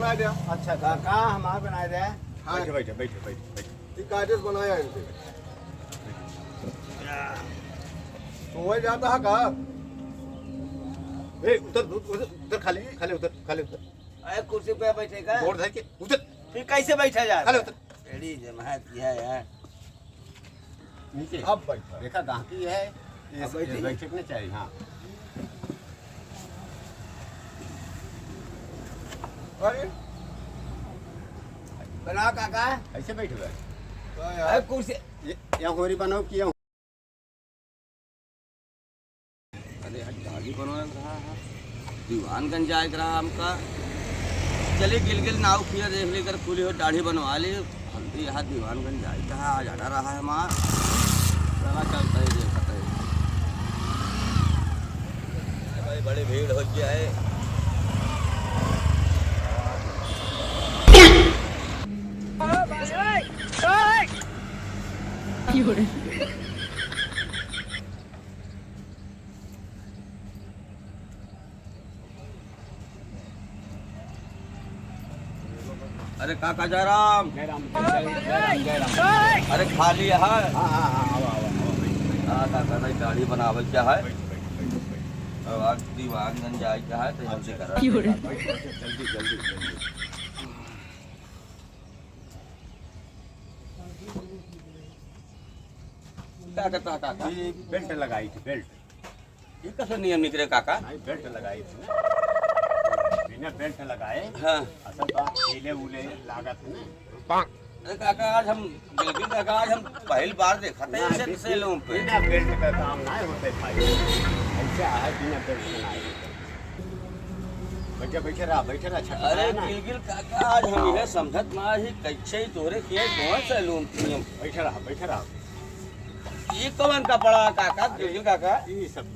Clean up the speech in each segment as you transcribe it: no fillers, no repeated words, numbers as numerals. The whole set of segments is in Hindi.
बना दिया। अच्छा काका हमारा बनाया दिया। हाँ बैठे बैठे बैठे बैठे बैठे कागज बनाया इनसे तो वही जाता है का ए उधर उधर उधर खाली खाली उधर खाली उधर अरे कुर्सी पे बैठेगा बोर्ड धर के उधर फिर कैसे बैठा जा खाली उधर एड़ी जमात किया यार नीचे अब बैठ देखा गांधी है ये बैठने चाहिए। हाँ अरे बनाओ काका ऐसे बैठ गए अरे कुर्सी यहाँ होरी बनाओ किया अरे दाढ़ी बनवा रहा है दीवानगंज जाए रहा हमका चले गिलगिल नाव किया देख लेकर पूरी हो दाढ़ी बनवा ली हल्दी यहाँ दीवानगंज जाए कहा आज आना रहा है हमारा चला चलता है देखता है भाई बड़ी भीड़ हो गया है। अरे काका जयराम अरे खाली है। हाँ काका नहीं दाढ़ी बनावे क्या है अब आज दीवानगंज जाए क्या है तो हमसे करा जल्दी जल्दी क्या करता काका ये बेल्ट लगाई थी बेल्ट ये कैसे नियम निकले काका बेल्ट लगाई थी बिना बेल्ट लगाए। हाँ असल बात ढीले उले लागत है ना। अरे काका आज हम बिल्कुल काका आज हम पहली बार देखा था ऐसे सैलून पे बिना बेल्ट का काम नहीं होते भाई ऐसा है बिना बेल्ट बनाए बैठे रहा छठ अरे बिल्कुल काका आज हम यह समझत ना ही कैसे तोरे किए कौन सैलून नियम बैठे रहा ये कौन कपड़ा काका बिल्कुल काका ये सब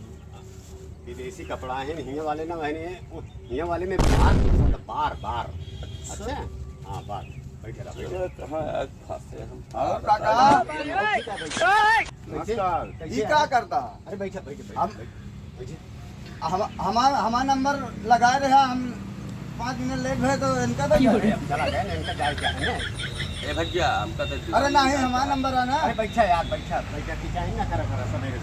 विदेशी कपड़ा है हिया वाले ना बहने हिया वाले में बार बार बार अच्छा हाँ बार बैठे रहा ये क्या करता अरे बैठे हमारा नंबर लगाए रहे हम 5 मिनट लेट भे तो इनका तो चला गया ना इनका जाए क्या है ना। ए भैया हमका तो अरे नहीं हमारा नंबर है ना। अरे बैठा यार बैठा की चाहिए ना करा सवेरे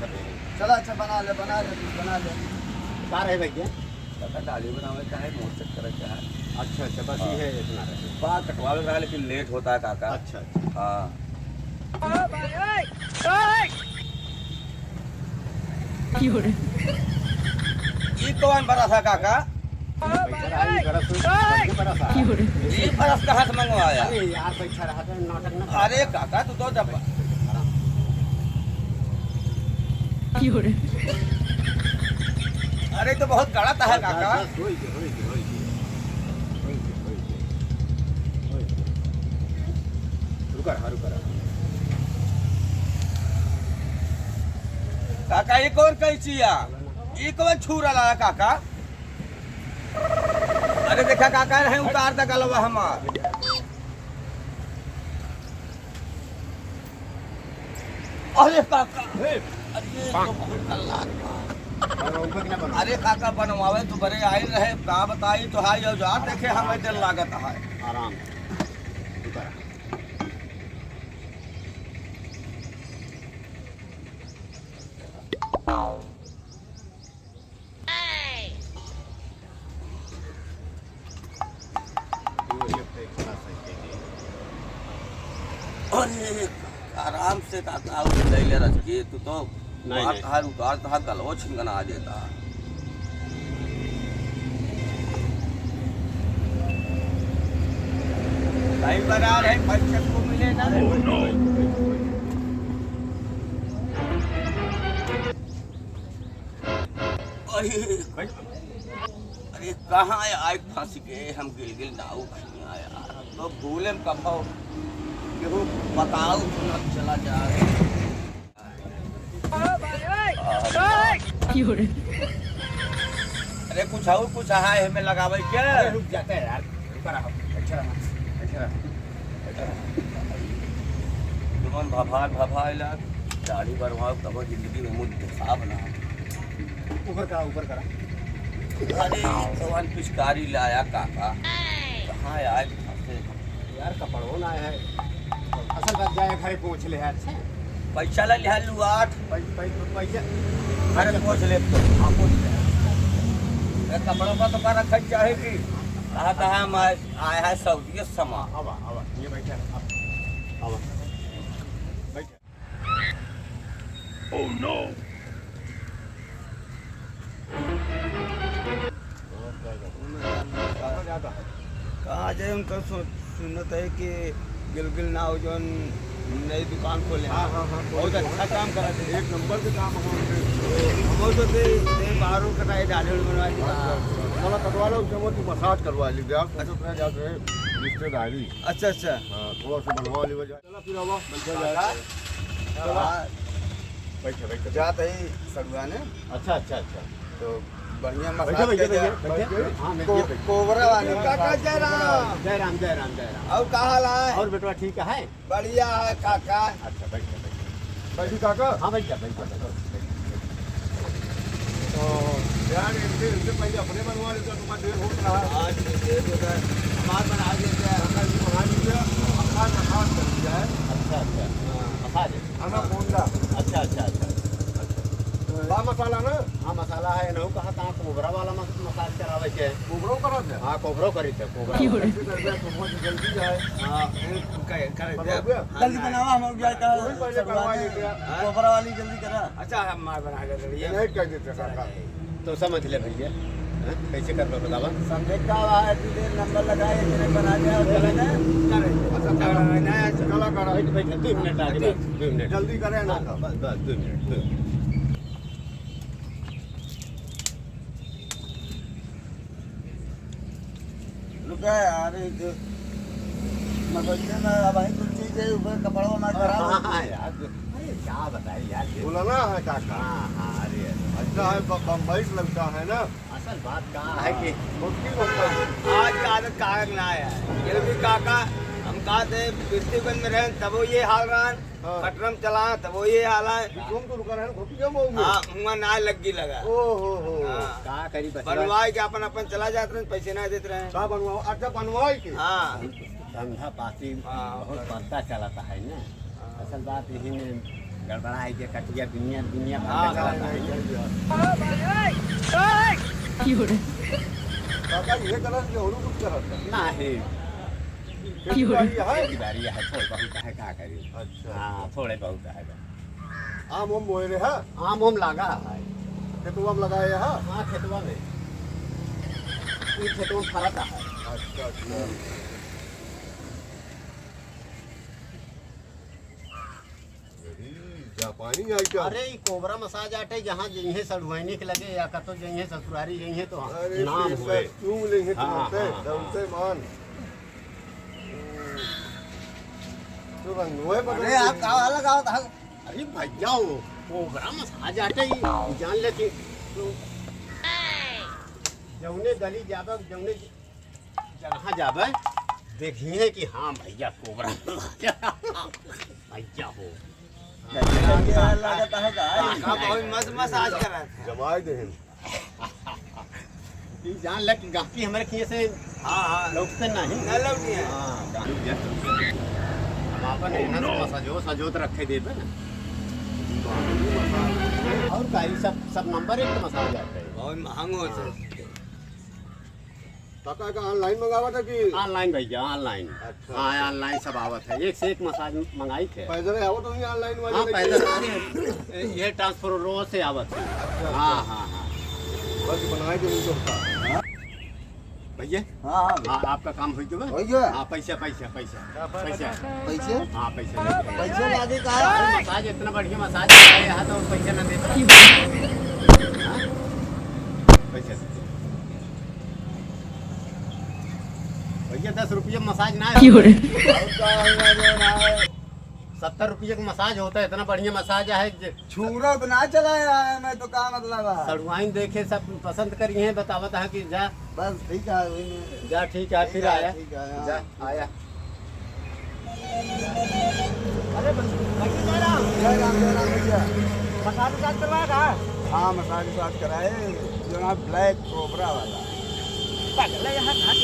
चला अच्छा बना ले कहाँ रहे भैया काका दाढ़ी बनावे का है मोर चक्कर क्या है। अच्छा बस ये है इतना रहे बाल कटवावे रहा लेकिन लेट होता है काका। अच्छा हाँ ये कौन बड़ा था काका ये बरस कहाँ से मंगवाया। अरे यार बैठा रहा था नाटक ना। अरे काका तू तो जब अरे तो बहुत गलत है काका। रुका काका ये कौन कैचिया ये कौन छू रहा है काका। अरे देखा काका रहे उतार तक गलवा हमार अरे काका अरे काका बनवावे तो बड़े आई रहे का बताई तो हाई औजार देखे हमें दिल लागत है। आराम अरे आराम से काका ले ले रख के तू तो हार उतार तो गलवा छिंगना देता। भाई बना रहे पैसे को मिले ना अरे कहाँ आए फंस गए हम गिलगिल नाव आया तो भूले कब केहू बताओ चला जा अरे कुछ और कुछ है हमें लगावे क्या। रुक जाते हैं यार तुमन भफा दाढ़ी बनवाओ तब जिंदगी में मुझे साफ ना ऊपर करा अरे भगवान पिचकारी लाया काका कहाँ कौन आया है असल बात जाए घरे पहुँच ले है अच्छा पैसा ले लिया लुआट पैसा अरे पूछ ले तो हाँ पूछ ले अरे कपड़ों का तो का रखा चाहे कि कहा हम आया है सऊदी समा आवा ये बैठे आवा बैठे ओह नो कहाँ जाए उनका सुनत है कि गिलगिल नाव जो नई दुकान खोले हैं। बहुत अच्छा काम करा थे, एक नंबर के काम हो हम तो बाहरों कटाए डाले बनवा दी साला कटवा लो उससे वो तू मसाज करवा लीजिए आप तो जाते हैं रिश्तेदारी अच्छा अच्छा हाँ थोड़ा सा बनवा ली वजह चला फिर आवा बैठा जाए बैठे बैठे जाते ही सड़ुआने अच्छा अच्छा अच्छा तो बढ़िया बैठे मसाज बैठे कर बैठे बैठे हाँ मैं ये बैठे कोबरा वाले काका जय राम जय राम जय राम जय राम और कहाँ लाए और बेटवा ठीक है बढ़िया है काका अच्छा बैठे बैठे बैठी काका हाँ बैठ जा बैठ जा तो यार इनसे पहले अपने बनवा लेते तुम्हारा देर हो रहा है आज देर हो गया हमारे बना देते हैं खाना भी बना लीजिए अपना मसाज कर दिया है अच्छा अच्छा मसाज खाना बोंदा अच्छा अच्छा अच्छा बा मसाला ना हाँ मसाला है नहु कहा कहाँ कोबरा वाला मसाज करावे के कोबरो करा दे हाँ कोबरो करी थे कोबरा ऐसे कर दे तो बहुत जल्दी जाए हाँ जल्दी जल्दी बनावा हम लोग जाए वही पहले करवा लेते कोबरा वाली जल्दी करा अच्छा हम मार बना कर ये नहीं कर देते काका तो समझ ले भैया हाँ? कैसे कर लो बतावा समझे का है तुझे नंबर लगाए तेरे बना दिया और चले जाए अच्छा चला करा बैठ बैठ 2 मिनट आगे बस 2 मिनट जल्दी करें ना हाँ, बस बस 2 मिनट 2 मिनट रुका यार जो मदरसे में अब आई कुछ चीज है ऊपर कपड़ा ना खराब हाँ यार अरे क्या बताए यार ये बुलाना है काका हाँ हाँ अरे अच्छा है बम्बई से लगता है ना असल बात क्या है कि मुश्किल होता है आज की आदत कागज ना आया है ये भी काका हम कहा थे बिस्तीगंज में रहे तब वो ये हाल रहा हाँ। पटरम चला तब वो ये हाल है तुम तो रुका रहे घोटी क्यों मऊंगे हाँ हुआ ना लगी लगा ओ हो हाँ। क्या करी बस बनवाए के अपन अपन चला जाते रहे पैसे ना देते रहे का बनवाओ अच्छा बनवाई के हाँ धंधा पाती हाँ। बहुत बढ़ता चलाता है ना असल बात यही में गड़बड़ा है कि कटिया दुनिया दुनिया भर का चलाता है काका ये गलत है और कुछ गलत है नहीं खेती बाड़ी है खेती बाड़ी है थोड़ा बहुत है क्या करी अच्छा हाँ थोड़े बहुत है आम उम बोए रहे आम उम लगा है खेतुआ में लगाए है हाँ खेतवा में खेतवा में फरता है अच्छा अच्छा जापानी आई क्या अरे ई कोबरा मसाज आटे जहाँ जइहे सड़ुआइने के लगे या कतो जइहे ससुरारी जइहे तो अरे नाम पैसा हुए क्यों लेंगे हाँ, तुमसे हाँ, दमसे मान तो रंगोए अरे आप कहाँ लगाओ था अरे भैया वो कोबरा मसाज आटे ही जान ले कि तो जौने गली जाबे जौने जगह जाबे देखिए कि हाँ भैया कोबरा भैया हो लगता है काका बहुत मस्त मसाज कर रहा था जमाए दे ई जान ले कि गांकी हमारे किए से हाँ हाँ लौटते नहीं न लौटी है हाँ हम अपन एहन से सजोत रखे देबे ना और का ई सब नंबर एक के मसाज आते हैं बहुत महंग हो से काका का ऑनलाइन मंगावा था कि ऑनलाइन भैया ऑनलाइन अच्छा। हाँ ऑनलाइन सब आवत है एक से एक मसाज मंगाई थे पैदल है वो तो नहीं ऑनलाइन वाले हाँ लेके- पहले ये ट्रांसफर रोज से आवत है हाँ हाँ हाँ बस बनाए के मुझे होता भैया हाँ हाँ हाँ आपका काम हो गया हो गया हाँ पैसा पैसा पैसा पैसा पैसे हाँ पैसा लेके। पैसे लागे का अरे मसाज इतना बढ़िया मसाज है यहाँ तो पैसा ना देता हाँ? पैसा भैया 10 रुपये मसाज ना है और का होगा जो ना है 70 रुपये का मसाज होता है इतना बढ़िया मसाज है छूरा तो ना चलाया है मैं तो का मतलब है सड़वाइन देखे सब पसंद करी है बतावत है कि जा बस ठीक है वही में जा ठीक है फिर आया ठीक है, हाँ। जा आया अरे जय राम भैया मसाज वसाज करवाया था हाँ मसाज वसाज कराए जो ना ब्लैक कोबरा वाला पागल है यहाँ घाट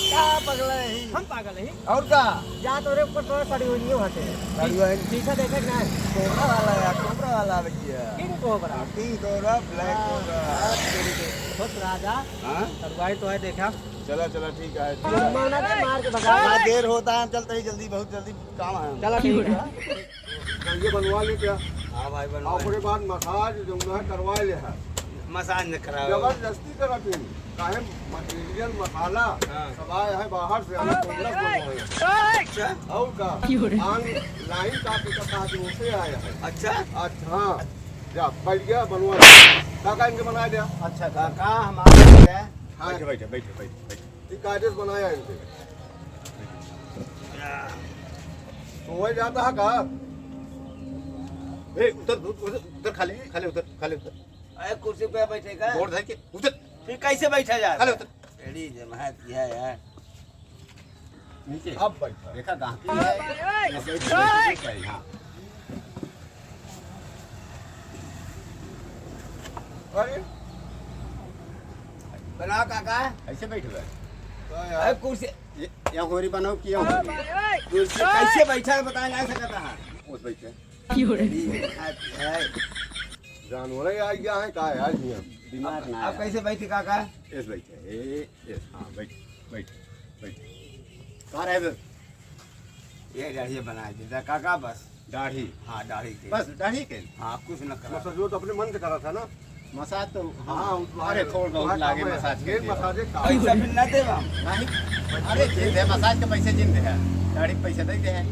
क्या पगला है हम पागल है और का जा तोरे ऊपर थोड़ा सड़ी हुई नहीं हटे गाड़ियों है शीशा देखे ना कोबरा वाला है कोबरा वाला भैया king cobra king cobra black cobra खुद राजा हाँ सरवाई तो है देखा चला चला ठीक है मौना दे मार के भगा हाँ, देर होता है हम चलते ही जल्दी बहुत जल्दी काम है चला ठीक है ये बनवा ले क्या हाँ भाई और बनो उसके बाद मसाज जो है करवा ले है मसाज न कराओ जबरदस्ती करा तुम काहे मटेरियल मसाला हाँ। सब आया है बाहर से हमें कोबरा बनवाए अच्छा और का आन लाइन काफी का साथ उसे आया है अच्छा अच्छा हाँ जा बैठ गया बनवा काका इनके बना दिया अच्छा काका हमारे है हाँ बैठे बैठे बैठे बैठे बैठे ठीक आदेश बनाया है इनके सोए जाता है का ए उधर उधर उधर खाली खाली उधर खाली उधर अरे कुर्सी पे बैठेगा बोर्ड धर के उधर फिर कैसे बैठा जा खाली उधर एड़ी जमात किया यार नीचे अब बैठा देखा गांधी है ऐसे बैठ के हां अरे बनाओ काका ऐसे बैठ गए अरे कुर्सी या होरी बनाओ किया कुर्सी कैसे बैठा है बता नहीं सकता है उस बैठे एड़ी जमात है जानवर ही आ गया है का है आज यहाँ दिमाग ना अब कैसे बैठे काका ऐसे बैठे ए हां बैठ बैठ बैठ कहां रहे बे? ये दाढ़ी बना देता काका बस दाढ़ी हाँ दाढ़ी के बस दाढ़ी के हाँ कुछ न करा मसाज जो तो अपने मन से करा था ना मसाज तो हाँ अरे थोड़ बहुत लागे मसाज के गेट मसाजे का पैसा फिर न देवा नहीं अरे जिंद है मसाज के पैसे जिंद है दाढ़ी के पैसे दे दे है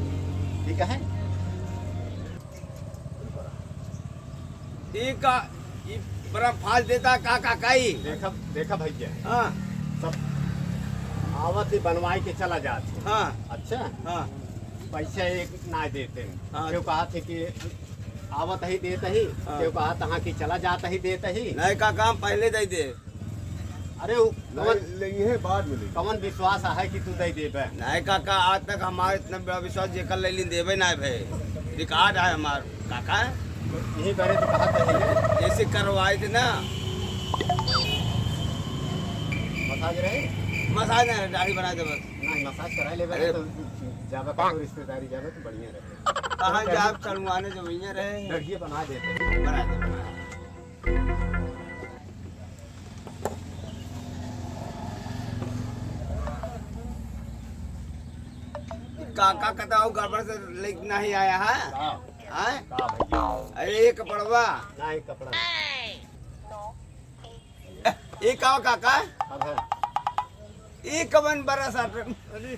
ठीक है ये का ये बड़ा फाल देता काका काई देखा देखा भैया हाँ सब आवत ही बनवाई के चला जाते हाँ अच्छा हाँ पैसा एक ना देते हाँ। क्यों कहा थे कि आवत ही देते ही हाँ। क्यों कहा तहाँ की चला जाता ही देते ही नहीं का काम पहले दे दे अरे वो कवन नहीं है बाद में लेंगे कवन विश्वास है कि तू दे देबे नहीं काका आज तक हमारे इतना बड़ा विश्वास जेकर ले ली देवे ना भाई रिकॉर्ड है हमार काका यही बारे तो कहा था जैसे करवाए थे ना मसाज रहे मसाज नहीं दाढ़ी बना दे बस नहीं मसाज करा ले अरे। तो जाबा का रिश्तेदारी जाबा तो बढ़िया रहे कहाँ जाब चढ़वाने जो भैया रहे लड़की बना देते बना दे बना दे। काका कताऊ गड़बड़ से लेके नहीं आया है हैं? का भैया अरे ये कपड़वा नहीं कपड़ा ये का काका अब है ये कवन बड़ा सा काहे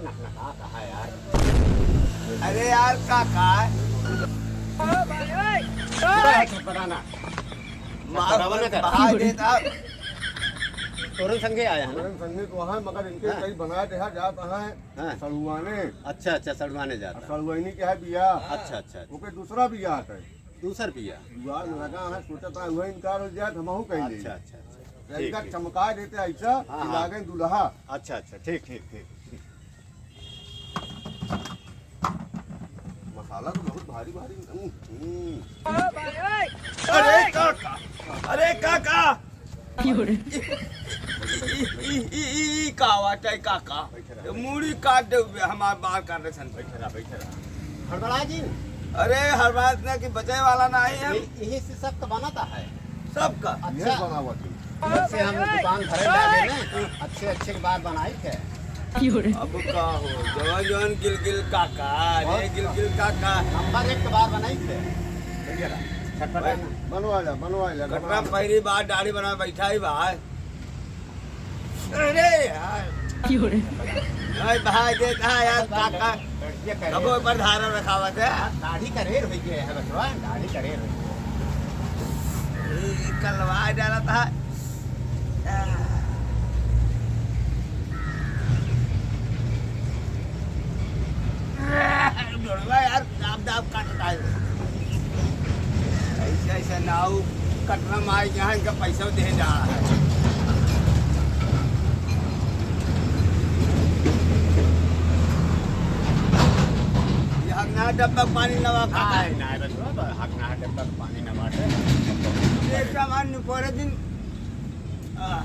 नकनका कहा यार अरे यार काका बनाना मार बहा देता तोरन संगे आया है ना संगीत वहाँ मगर इनके हाँ। कई बनाए थे जाता है हाँ। सड़ुआने अच्छा अच्छा सड़वाने जाता सड़ुआनी के है बिया अच्छा अच्छा ओके दूसरा बिया है दूसर पिया दुआर लगा है सोचा था वही इनकार हो जाए हमहू कह ले अच्छा अच्छा अच्छा ठीक इनका है। चमका देते ऐसा हाँ, कि हाँ। लागे दुल्हा अच्छा अच्छा ठीक ठीक ठीक मसाला तो बहुत भारी भारी अरे काका अरे काका का वाटे काका मूड़ी काट दे हमारे बाल काट रहे सन बैठे रहा बैठे रहा हड़बड़ा जी अरे हर बात ना कि बचे वाला ना है हम यही से सब तो बनाता है सबका ये अच्छा बनावा थी जब से हम दुकान भरे डाले ना अच्छे अच्छे के बाद बनाई थे अब का हो जवान जवान गिलगिल काका अरे गिलगिल काका नंबर एक के बाद बनाई थे बैठे रहा छटपटा बनवा ले कटरा पहली बार दाढ़ी बना बैठा ही बाहर अरे यार अरे भाई देता है यार काका ये करे अब ऊपर धारा रखा हुआ था दाढ़ी का रेर हो गया है बचवा दाढ़ी का रेर हो गया कलवा डाला था यार दाब दाब काटता है ऐसा ऐसा नाव कटना मार यहाँ इनका पैसा दे जा रहा है यहाँ ना डब्बा पानी नवा खाता है ना बचवा हक ना डब्बा का पानी न बाटे एक सामान पूरे दिन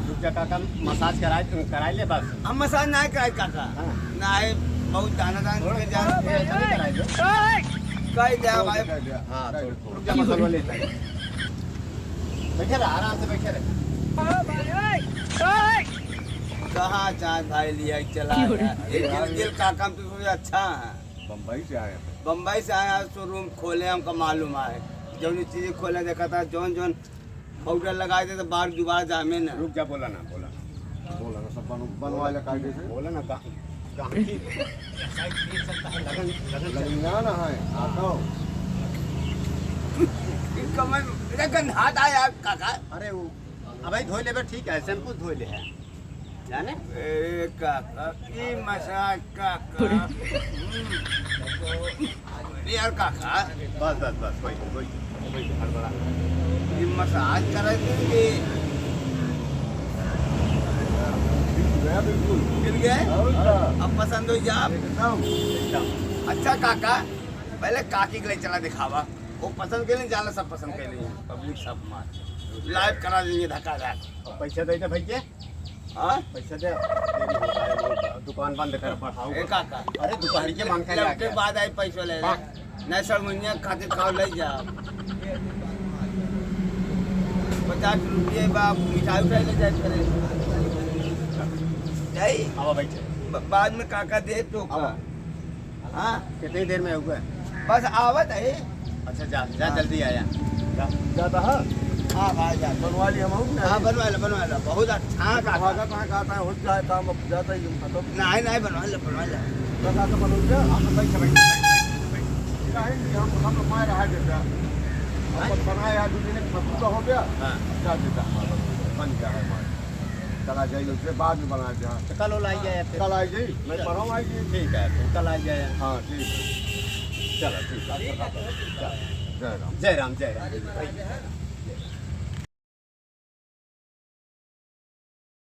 रुक जा काका, मसाज कराए ले बस। हम मसाज ना कराए काका, हाँ। ना है बहुत दाना दान के जा ऐसा नहीं कराए जो। कह दे भाई। हाँ रुक जा, मसाज लेता है। बैठे रहे, आराम से बैठे रहे। कहाँ चांद भाई लिया चला गया। ये गिलगिल काका तो अच्छा है। बम्बई से आए थे। बम्बई से आया शोरूम खोले, हमको मालूम है जो चीज़ें खोले देखा था, जौन जौन पाउडर लगाए थे तो बार दोबारा जामे ना। रुक जा, बोला ना, बोला बोला ना सब बनवा ले कायदे से। बोला ना, कहाँ की साइड देख सकता है, लगन लगना ना है आता हूँ। इनका मैं गंधात आया काका। अरे वो अबे धोई ले बे, ठीक है, शैम्पू धोई ले है जाने। ए काका की मसाज काका। यार काका बस बस बस, कोई हड़बड़ा। ये मसाज करे थे गया बिल्कुल। गिर गए। और अब पसंद हो जा एकदम एकदम अच्छा काका, पहले काकी के लिए चला दिखावा, वो पसंद के लिए जाला, सब पसंद के लिए पब्लिक सब मार लाइव करा देंगे धक्का धक। पैसा दे दे भैया, हाँ पैसा दे, देरी होता है, लोग दुकान बंद कर पठाओ। ए काका अरे दोपहर के मांग के के बाद आई पैसा ले ले, नहीं सर मुनिया खाते खाओ ले जा। 50 रुपये बाप मिठाई उठाई ले जाए करे जाई। अब बैठे, बाद में काका दे तो का। हाँ कितनी देर में हुआ? बस आवत है। अच्छा जा जा, जल्दी आया जा। जाता है। हाँ भाई जा बनवा लिया हम। हाँ बनवा लो बहुत अच्छा काका। भागा कहाँ का आता है, हो जाए काम अब जाता ही खत्म। नहीं नहीं बनवा लो लगा तो बनवा लिया। हम बैठे बैठे हम लोग मार रहा है जैसा हम बनाया है, दूसरे ने पसंद तो हो गया। हाँ क्या देता हमारा बन गया है हमारा। चला जाइए उसके बाद में बना दिया। तो कल लाई जाए फिर। कल आई जी, मैं पढ़ाऊँ आई जी। ठीक है, फिर कल आ जाए। हाँ ठीक है। चलो ठीक है, जय राम। जय राम जय राम।